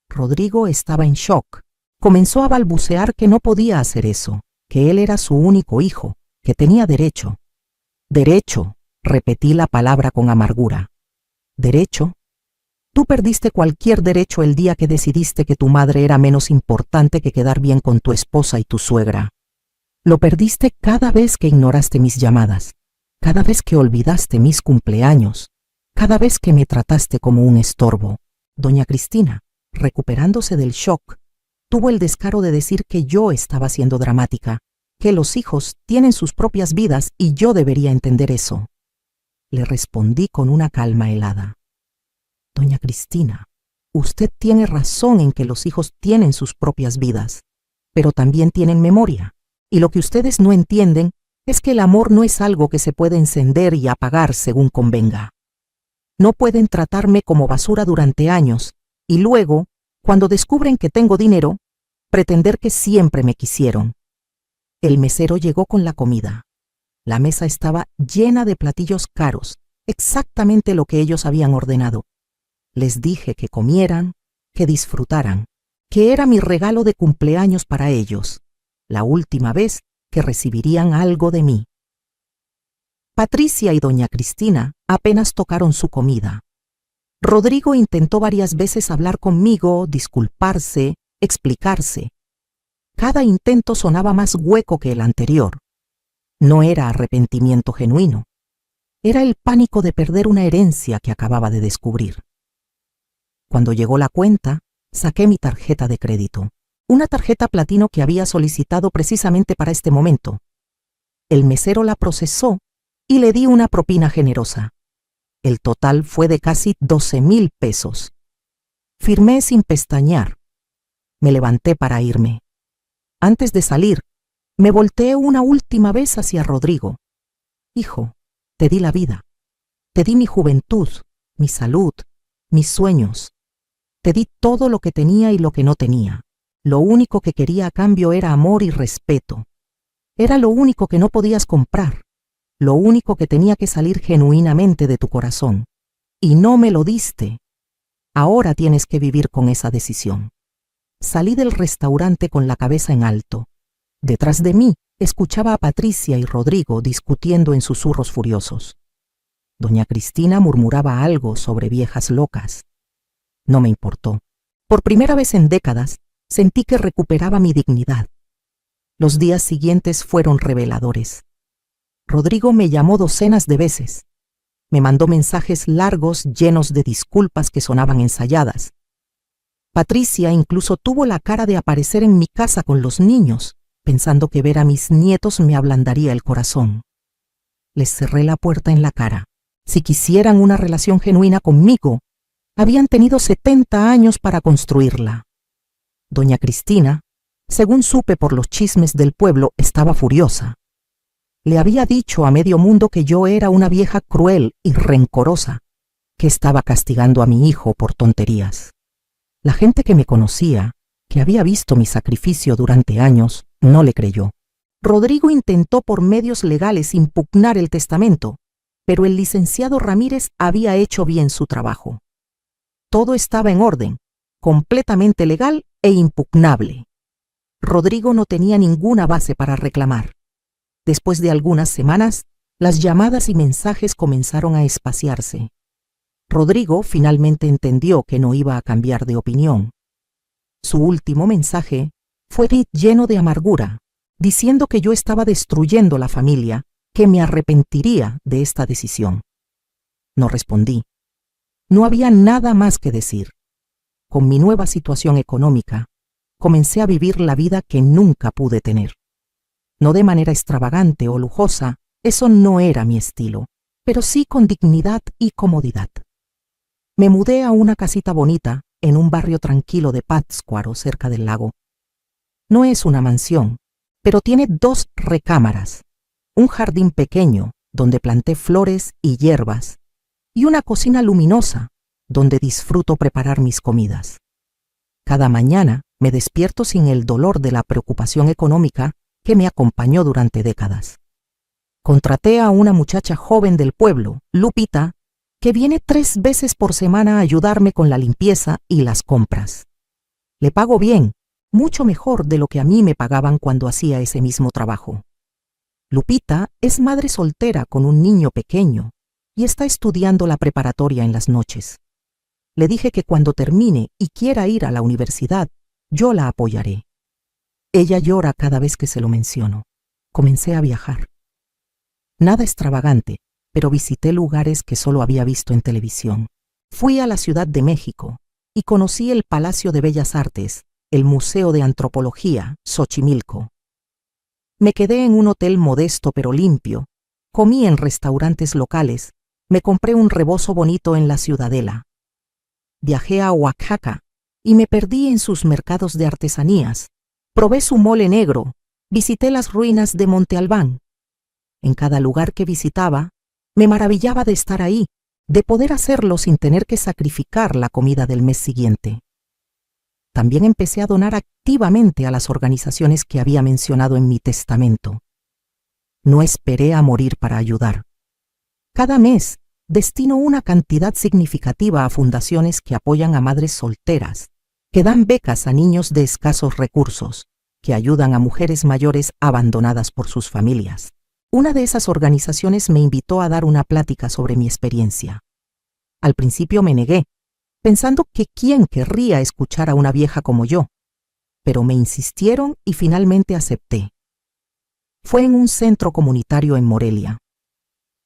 Rodrigo estaba en shock. Comenzó a balbucear que no podía hacer eso, que él era su único hijo, que tenía derecho. Derecho, repetí la palabra con amargura. ¿Derecho? Tú perdiste cualquier derecho el día que decidiste que tu madre era menos importante que quedar bien con tu esposa y tu suegra. Lo perdiste cada vez que ignoraste mis llamadas, cada vez que olvidaste mis cumpleaños, cada vez que me trataste como un estorbo. Doña Cristina, recuperándose del shock, tuvo el descaro de decir que yo estaba siendo dramática, que los hijos tienen sus propias vidas y yo debería entender eso. Le respondí con una calma helada. Doña Cristina, usted tiene razón en que los hijos tienen sus propias vidas, pero también tienen memoria. Y lo que ustedes no entienden es que el amor no es algo que se puede encender y apagar según convenga. No pueden tratarme como basura durante años y luego, cuando descubren que tengo dinero, pretender que siempre me quisieron. El mesero llegó con la comida. La mesa estaba llena de platillos caros, exactamente lo que ellos habían ordenado. Les dije que comieran, que disfrutaran, que era mi regalo de cumpleaños para ellos, la última vez que recibirían algo de mí. Patricia y doña Cristina apenas tocaron su comida. Rodrigo intentó varias veces hablar conmigo, disculparse, explicarse. Cada intento sonaba más hueco que el anterior. No era arrepentimiento genuino. Era el pánico de perder una herencia que acababa de descubrir. Cuando llegó la cuenta, saqué mi tarjeta de crédito. Una tarjeta platino que había solicitado precisamente para este momento. El mesero la procesó y le di una propina generosa. El total fue de casi 12,000 pesos. Firmé sin pestañear. Me levanté para irme. Antes de salir, me volteé una última vez hacia Rodrigo. Hijo, te di la vida. Te di mi juventud, mi salud, mis sueños. Te di todo lo que tenía y lo que no tenía. Lo único que quería a cambio era amor y respeto. Era lo único que no podías comprar, lo único que tenía que salir genuinamente de tu corazón. Y no me lo diste. Ahora tienes que vivir con esa decisión. Salí del restaurante con la cabeza en alto. Detrás de mí escuchaba a Patricia y Rodrigo discutiendo en susurros furiosos. Doña Cristina murmuraba algo sobre viejas locas. No me importó. Por primera vez en décadas, sentí que recuperaba mi dignidad. Los días siguientes fueron reveladores. Rodrigo me llamó docenas de veces. Me mandó mensajes largos llenos de disculpas que sonaban ensayadas. Patricia incluso tuvo la cara de aparecer en mi casa con los niños, pensando que ver a mis nietos me ablandaría el corazón. Les cerré la puerta en la cara. Si quisieran una relación genuina conmigo, habían tenido 70 años para construirla. Doña Cristina, según supe por los chismes del pueblo, estaba furiosa. Le había dicho a medio mundo que yo era una vieja cruel y rencorosa, que estaba castigando a mi hijo por tonterías. La gente que me conocía, que había visto mi sacrificio durante años, no le creyó. Rodrigo intentó por medios legales impugnar el testamento, pero el licenciado Ramírez había hecho bien su trabajo. Todo estaba en orden, completamente legal e impugnable. Rodrigo no tenía ninguna base para reclamar. Después de algunas semanas, las llamadas y mensajes comenzaron a espaciarse. Rodrigo finalmente entendió que no iba a cambiar de opinión. Su último mensaje fue lleno de amargura, diciendo que yo estaba destruyendo la familia, que me arrepentiría de esta decisión. No respondí. No había nada más que decir. Con mi nueva situación económica, comencé a vivir la vida que nunca pude tener. No de manera extravagante o lujosa, eso no era mi estilo, pero sí con dignidad y comodidad. Me mudé a una casita bonita en un barrio tranquilo de Pátzcuaro, cerca del lago. No es una mansión, pero tiene 2 recámaras, un jardín pequeño donde planté flores y hierbas, y una cocina luminosa donde disfruto preparar mis comidas. Cada mañana me despierto sin el dolor de la preocupación económica que me acompañó durante décadas. Contraté a una muchacha joven del pueblo, Lupita, que viene 3 veces por semana a ayudarme con la limpieza y las compras. Le pago bien, mucho mejor de lo que a mí me pagaban cuando hacía ese mismo trabajo. Lupita es madre soltera con un niño pequeño y está estudiando la preparatoria en las noches. Le dije que cuando termine y quiera ir a la universidad, yo la apoyaré. Ella llora cada vez que se lo menciono. Comencé a viajar. Nada extravagante, pero visité lugares que solo había visto en televisión. Fui a la Ciudad de México y conocí el Palacio de Bellas Artes, el Museo de Antropología, Xochimilco. Me quedé en un hotel modesto pero limpio, comí en restaurantes locales, me compré un rebozo bonito en la Ciudadela. Viajé a Oaxaca y me perdí en sus mercados de artesanías, probé su mole negro, visité las ruinas de Monte Albán. En cada lugar que visitaba, me maravillaba de estar ahí, de poder hacerlo sin tener que sacrificar la comida del mes siguiente. También empecé a donar activamente a las organizaciones que había mencionado en mi testamento. No esperé a morir para ayudar. Cada mes destino una cantidad significativa a fundaciones que apoyan a madres solteras, que dan becas a niños de escasos recursos, que ayudan a mujeres mayores abandonadas por sus familias. Una de esas organizaciones me invitó a dar una plática sobre mi experiencia. Al principio me negué, pensando que quién querría escuchar a una vieja como yo, pero me insistieron y finalmente acepté. Fue en un centro comunitario en Morelia.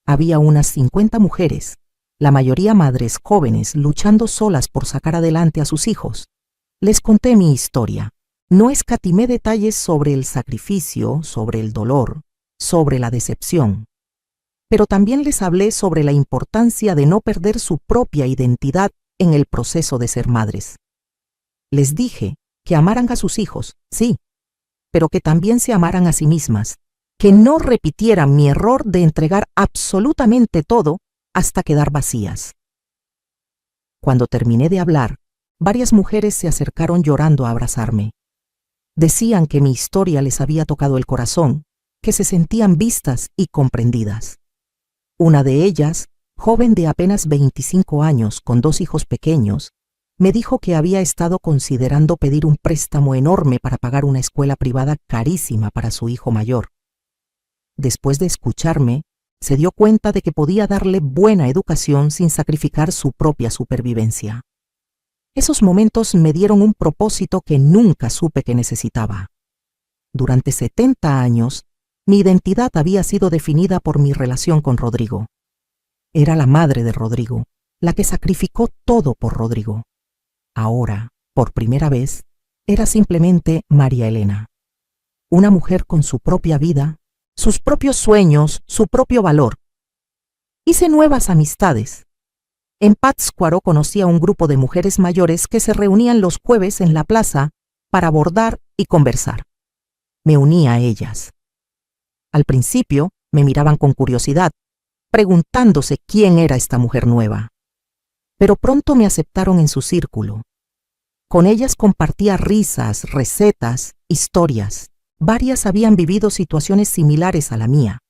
Había unas 50 mujeres, la mayoría madres jóvenes luchando solas por sacar adelante a sus hijos. Les conté mi historia. No escatimé detalles sobre el sacrificio, sobre el dolor, sobre la decepción, pero también les hablé sobre la importancia de no perder su propia identidad en el proceso de ser madres. Les dije que amaran a sus hijos, sí, pero que también se amaran a sí mismas, que no repitieran mi error de entregar absolutamente todo hasta quedar vacías. Cuando terminé de hablar, varias mujeres se acercaron llorando a abrazarme. Decían que mi historia les había tocado el corazón, que se sentían vistas y comprendidas. Una de ellas, joven de apenas 25 años con 2 hijos pequeños, me dijo que había estado considerando pedir un préstamo enorme para pagar una escuela privada carísima para su hijo mayor. Después de escucharme, se dio cuenta de que podía darle buena educación sin sacrificar su propia supervivencia. Esos momentos me dieron un propósito que nunca supe que necesitaba. Durante 70 años, mi identidad había sido definida por mi relación con Rodrigo. Era la madre de Rodrigo, la que sacrificó todo por Rodrigo. Ahora, por primera vez, era simplemente María Elena. una mujer con su propia vida, sus propios sueños, su propio valor. Hice nuevas amistades. En Pátzcuaro conocí a un grupo de mujeres mayores que se reunían los jueves en la plaza para bordar y conversar. Me uní a ellas. Al principio me miraban con curiosidad, preguntándose quién era esta mujer nueva. Pero pronto me aceptaron en su círculo. Con ellas compartía risas, recetas, historias. Varias habían vivido situaciones similares a la mía.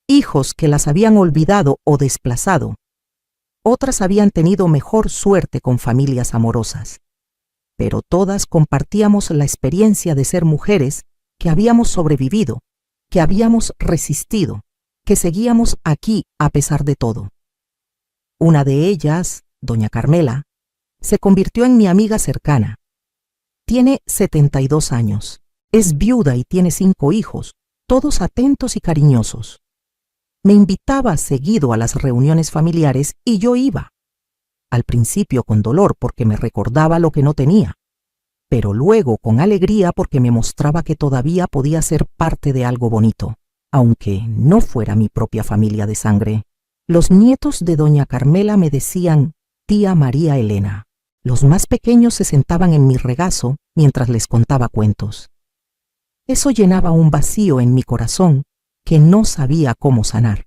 Hijos que las habían olvidado o desplazado. Otras habían tenido mejor suerte con familias amorosas. Pero todas compartíamos la experiencia de ser mujeres que habíamos sobrevivido, que habíamos resistido, que seguíamos aquí a pesar de todo. Una de ellas, doña Carmela, se convirtió en mi amiga cercana. Tiene 72 años, es viuda y tiene 5 hijos, todos atentos y cariñosos. Me invitaba seguido a las reuniones familiares y yo iba. Al principio con dolor porque me recordaba lo que no tenía, pero luego con alegría porque me mostraba que todavía podía ser parte de algo bonito, aunque no fuera mi propia familia de sangre. Los nietos de doña Carmela me decían tía María Elena. Los más pequeños se sentaban en mi regazo mientras les contaba cuentos. Eso llenaba un vacío en mi corazón que no sabía cómo sanar.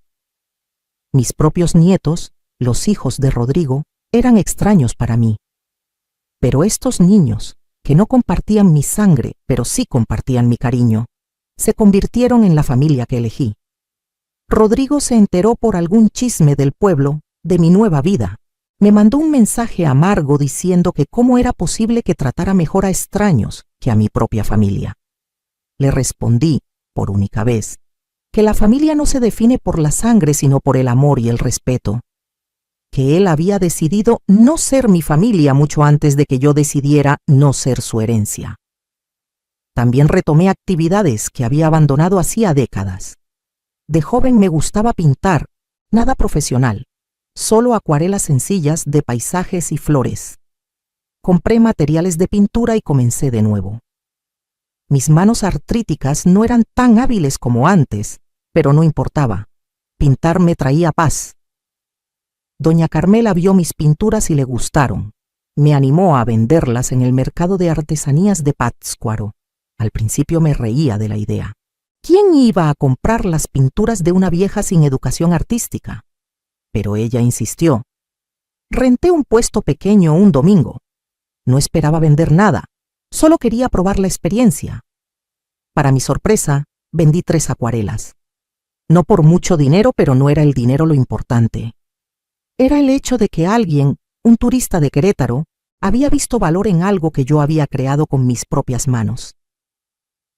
Mis propios nietos, los hijos de Rodrigo, eran extraños para mí. Pero estos niños, que no compartían mi sangre, pero sí compartían mi cariño, se convirtieron en la familia que elegí. Rodrigo se enteró por algún chisme del pueblo de mi nueva vida. Me mandó un mensaje amargo diciendo que cómo era posible que tratara mejor a extraños que a mi propia familia. Le respondí, por única vez, que la familia no se define por la sangre sino por el amor y el respeto, que él había decidido no ser mi familia mucho antes de que yo decidiera no ser su herencia. También retomé actividades que había abandonado hacía décadas. De joven me gustaba pintar, nada profesional, solo acuarelas sencillas de paisajes y flores. Compré materiales de pintura y comencé de nuevo. Mis manos artríticas no eran tan hábiles como antes, pero no importaba. Pintar me traía paz. Doña Carmela vio mis pinturas y le gustaron. Me animó a venderlas en el mercado de artesanías de Pátzcuaro. Al principio me reía de la idea. ¿Quién iba a comprar las pinturas de una vieja sin educación artística? Pero ella insistió. Renté un puesto pequeño un domingo. No esperaba vender nada, solo quería probar la experiencia. Para mi sorpresa, vendí 3 acuarelas. No por mucho dinero, pero no era el dinero lo importante. Era el hecho de que alguien, un turista de Querétaro, había visto valor en algo que yo había creado con mis propias manos.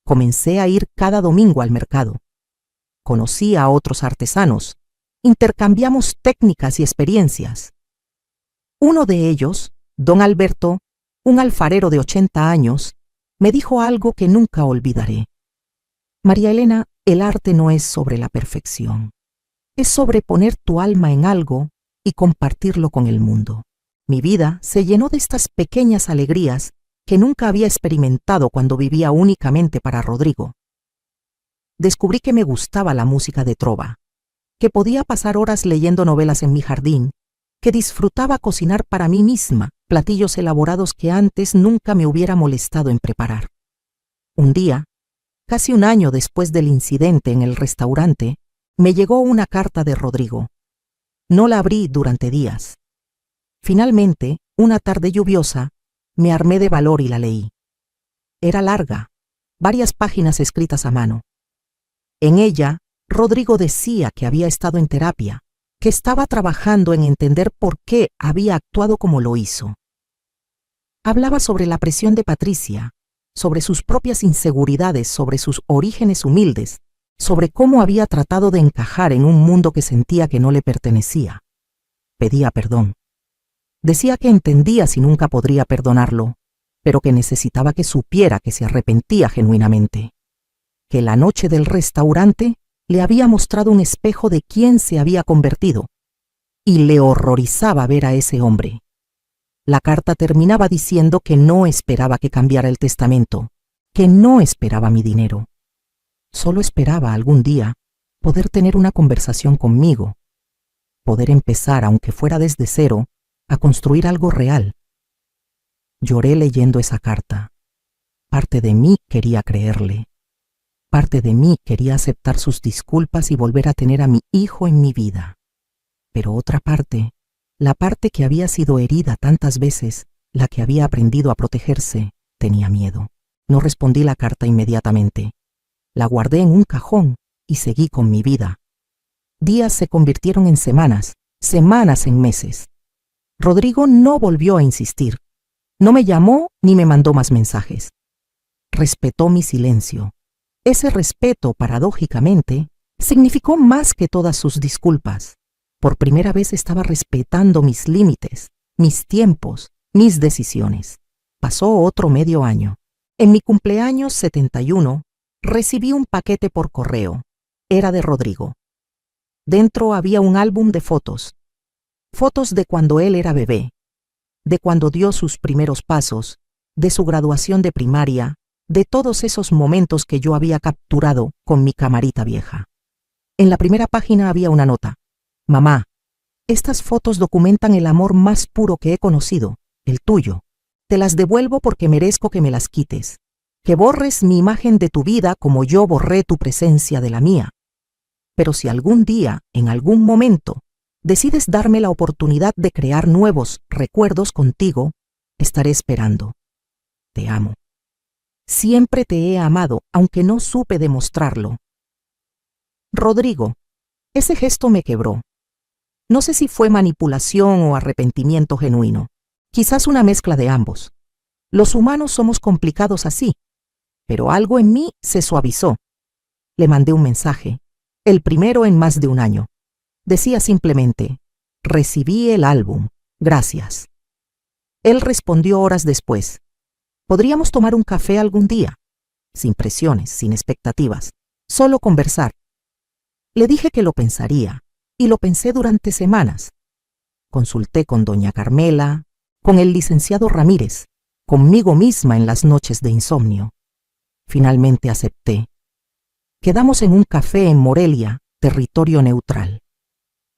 Comencé a ir cada domingo al mercado. Conocí a otros artesanos. Intercambiamos técnicas y experiencias. Uno de ellos, don Alberto, un alfarero de 80 años, me dijo algo que nunca olvidaré. María Elena, el arte no es sobre la perfección. Es sobre poner tu alma en algo y compartirlo con el mundo. Mi vida se llenó de estas pequeñas alegrías que nunca había experimentado cuando vivía únicamente para Rodrigo. Descubrí que me gustaba la música de trova, que podía pasar horas leyendo novelas en mi jardín, que disfrutaba cocinar para mí misma platillos elaborados que antes nunca me hubiera molestado en preparar. Un día, casi un año después del incidente en el restaurante, me llegó una carta de Rodrigo. No la abrí durante días. Finalmente, una tarde lluviosa, me armé de valor y la leí. Era larga, varias páginas escritas a mano. En ella, Rodrigo decía que había estado en terapia, que estaba trabajando en entender por qué había actuado como lo hizo. Hablaba sobre la presión de Patricia, sobre sus propias inseguridades, sobre sus orígenes humildes, sobre cómo había tratado de encajar en un mundo que sentía que no le pertenecía. Pedía perdón. Decía que entendía si nunca podría perdonarlo, pero que necesitaba que supiera que se arrepentía genuinamente. Que la noche del restaurante le había mostrado un espejo de quién se había convertido, y le horrorizaba ver a ese hombre. La carta terminaba diciendo que no esperaba que cambiara el testamento, que no esperaba mi dinero, Solo esperaba algún día poder tener una conversación conmigo, poder empezar, aunque fuera desde cero, a construir algo real. Lloré leyendo esa carta. Parte de mí quería creerle. Parte de mí quería aceptar sus disculpas y volver a tener a mi hijo en mi vida. Pero otra parte, la parte que había sido herida tantas veces, la que había aprendido a protegerse, tenía miedo. No respondí la carta inmediatamente. La guardé en un cajón y seguí con mi vida. Días se convirtieron en semanas, semanas en meses. Rodrigo no volvió a insistir. No me llamó ni me mandó más mensajes. Respetó mi silencio. Ese respeto, paradójicamente, significó más que todas sus disculpas. Por primera vez estaba respetando mis límites, mis tiempos, mis decisiones. Pasó otro medio año. En mi cumpleaños 71, recibí un paquete por correo. Era de Rodrigo. Dentro había un álbum de fotos. Fotos de cuando él era bebé, de cuando dio sus primeros pasos, de su graduación de primaria, de todos esos momentos que yo había capturado con mi camarita vieja. En la primera página había una nota. Mamá, estas fotos documentan el amor más puro que he conocido, el tuyo. Te las devuelvo porque merezco que me las quites. Que borres mi imagen de tu vida como yo borré tu presencia de la mía. Pero si algún día, en algún momento, decides darme la oportunidad de crear nuevos recuerdos contigo, estaré esperando. Te amo. Siempre te he amado, aunque no supe demostrarlo. Rodrigo, ese gesto me quebró. No sé si fue manipulación o arrepentimiento genuino. Quizás una mezcla de ambos. Los humanos somos complicados así, pero algo en mí se suavizó. Le mandé un mensaje, el primero en más de un año. Decía simplemente, recibí el álbum, gracias. Él respondió horas después, ¿podríamos tomar un café algún día? Sin presiones, sin expectativas, solo conversar. Le dije que lo pensaría, y lo pensé durante semanas. Consulté con doña Carmela, con el licenciado Ramírez, conmigo misma en las noches de insomnio. Finalmente acepté. Quedamos en un café en Morelia, territorio neutral.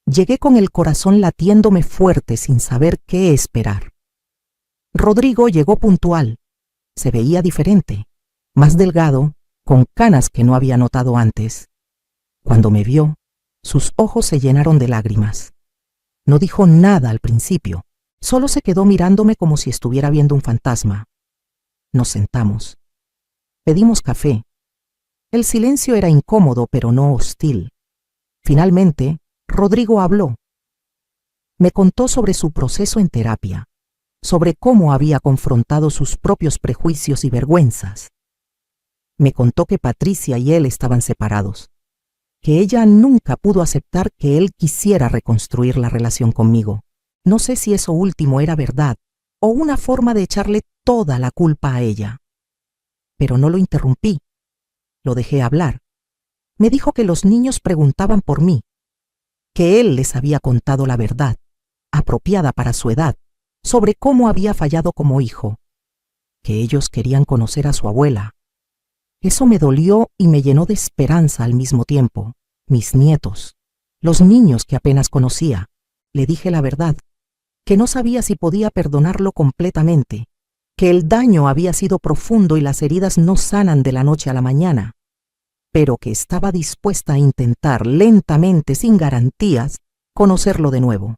Llegué con el corazón latiéndome fuerte sin saber qué esperar. Rodrigo llegó puntual. Se veía diferente, más delgado, con canas que no había notado antes. Cuando me vio, sus ojos se llenaron de lágrimas. No dijo nada al principio, solo se quedó mirándome como si estuviera viendo un fantasma. Nos sentamos. Pedimos café. El silencio era incómodo, pero no hostil. Finalmente, Rodrigo habló. Me contó sobre su proceso en terapia, sobre cómo había confrontado sus propios prejuicios y vergüenzas. Me contó que Patricia y él estaban separados, que ella nunca pudo aceptar que él quisiera reconstruir la relación conmigo. No sé si eso último era verdad o una forma de echarle toda la culpa a ella. Pero no lo interrumpí. Lo dejé hablar. Me dijo que los niños preguntaban por mí, que él les había contado la verdad, apropiada para su edad, sobre cómo había fallado como hijo, que ellos querían conocer a su abuela. Eso me dolió y me llenó de esperanza al mismo tiempo. Mis nietos, los niños que apenas conocía. Le dije la verdad, que no sabía si podía perdonarlo completamente, que el daño había sido profundo y las heridas no sanan de la noche a la mañana, pero que estaba dispuesta a intentar lentamente, sin garantías, conocerlo de nuevo.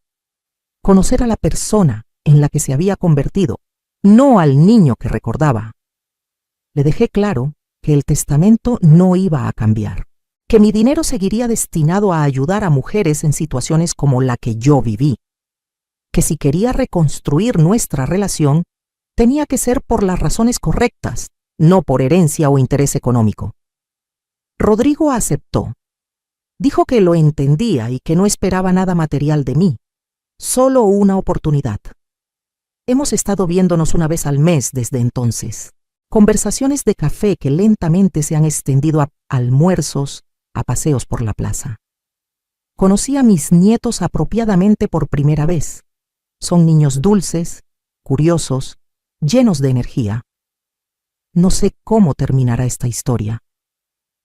Conocer a la persona en la que se había convertido, no al niño que recordaba. Le dejé claro que el testamento no iba a cambiar, que mi dinero seguiría destinado a ayudar a mujeres en situaciones como la que yo viví, que si quería reconstruir nuestra relación, tenía que ser por las razones correctas, no por herencia o interés económico. Rodrigo aceptó. Dijo que lo entendía y que no esperaba nada material de mí, solo una oportunidad. Hemos estado viéndonos una vez al mes desde entonces. Conversaciones de café que lentamente se han extendido a almuerzos, a paseos por la plaza. Conocí a mis nietos apropiadamente por primera vez. Son niños dulces, curiosos, llenos de energía. No sé cómo terminará esta historia.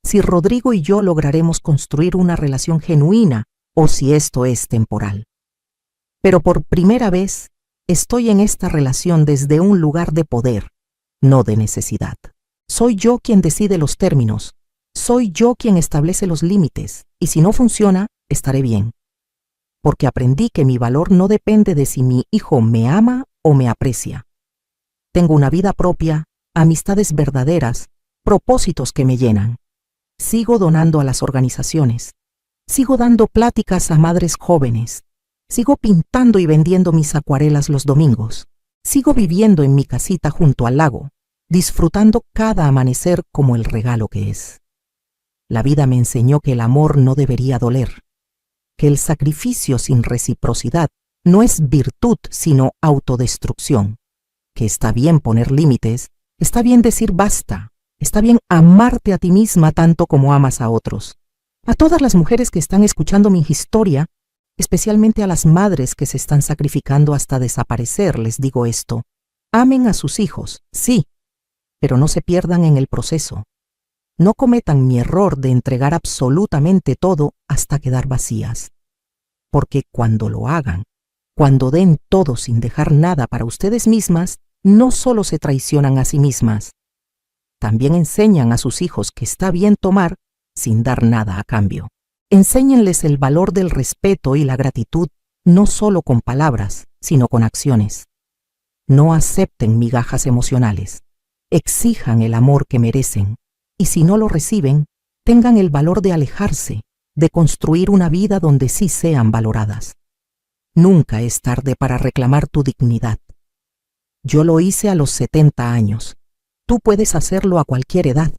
si Rodrigo y yo lograremos construir una relación genuina o si esto es temporal. Pero por primera vez estoy en esta relación desde un lugar de poder, no de necesidad. Soy yo quien decide los términos, soy yo quien establece los límites, y si no funciona, estaré bien. Porque aprendí que mi valor no depende de si mi hijo me ama o me aprecia. Tengo una vida propia, amistades verdaderas, propósitos que me llenan. Sigo donando a las organizaciones. Sigo dando pláticas a madres jóvenes. Sigo pintando y vendiendo mis acuarelas los domingos. Sigo viviendo en mi casita junto al lago, disfrutando cada amanecer como el regalo que es. La vida me enseñó que el amor no debería doler, que el sacrificio sin reciprocidad no es virtud sino autodestrucción, que está bien poner límites, está bien decir basta, está bien amarte a ti misma tanto como amas a otros. A todas las mujeres que están escuchando mi historia, especialmente a las madres que se están sacrificando hasta desaparecer, les digo esto: amen a sus hijos, sí, pero no se pierdan en el proceso. No cometan mi error de entregar absolutamente todo hasta quedar vacías. Porque cuando lo hagan, cuando den todo sin dejar nada para ustedes mismas, no solo se traicionan a sí mismas, también enseñan a sus hijos que está bien tomar sin dar nada a cambio. Enséñenles el valor del respeto y la gratitud, no solo con palabras, sino con acciones. No acepten migajas emocionales. Exijan el amor que merecen. Y si no lo reciben, tengan el valor de alejarse, de construir una vida donde sí sean valoradas. Nunca es tarde para reclamar tu dignidad. Yo lo hice a los 70 años. Tú puedes hacerlo a cualquier edad.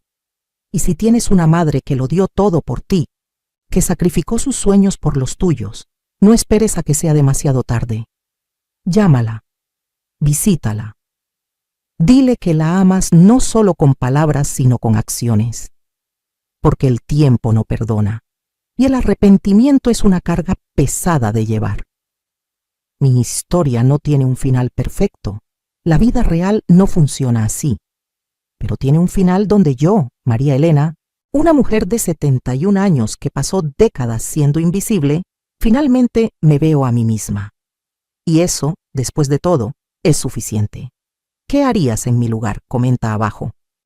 Y si tienes una madre que lo dio todo por ti, que sacrificó sus sueños por los tuyos, no esperes a que sea demasiado tarde. Llámala, visítala. Dile que la amas no solo con palabras, sino con acciones. Porque el tiempo no perdona, y el arrepentimiento es una carga pesada de llevar. Mi historia no tiene un final perfecto. La vida real no funciona así. Pero tiene un final donde yo, María Elena, una mujer de 71 años que pasó décadas siendo invisible, finalmente me veo a mí misma. Y eso, después de todo, es suficiente. ¿Qué harías en mi lugar? Comenta abajo.